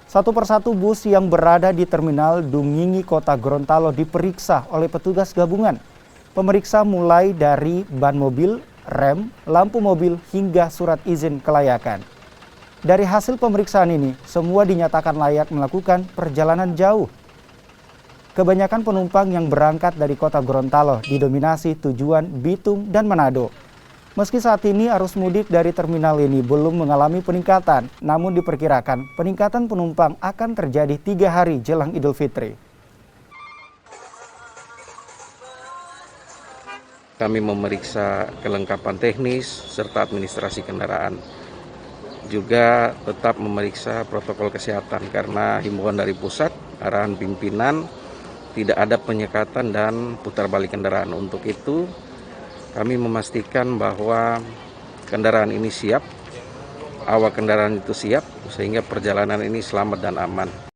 Satu persatu bus yang berada di terminal Dungingi Kota Gorontalo diperiksa oleh petugas gabungan. Pemeriksa mulai dari ban mobil, rem, lampu mobil hingga surat izin kelayakan. Dari hasil pemeriksaan ini, semua dinyatakan layak melakukan perjalanan jauh. Kebanyakan penumpang yang berangkat dari Kota Gorontalo didominasi tujuan Bitung dan Manado. Meski saat ini arus mudik dari terminal ini belum mengalami peningkatan, namun diperkirakan peningkatan penumpang akan terjadi 3 hari jelang Idul Fitri. Kami memeriksa kelengkapan teknis serta administrasi kendaraan. Juga tetap memeriksa protokol kesehatan karena himbauan dari pusat, arahan pimpinan, tidak ada penyekatan dan putar balik kendaraan. Untuk itu, kami memastikan bahwa kendaraan ini siap, awak kendaraan itu siap, sehingga perjalanan ini selamat dan aman.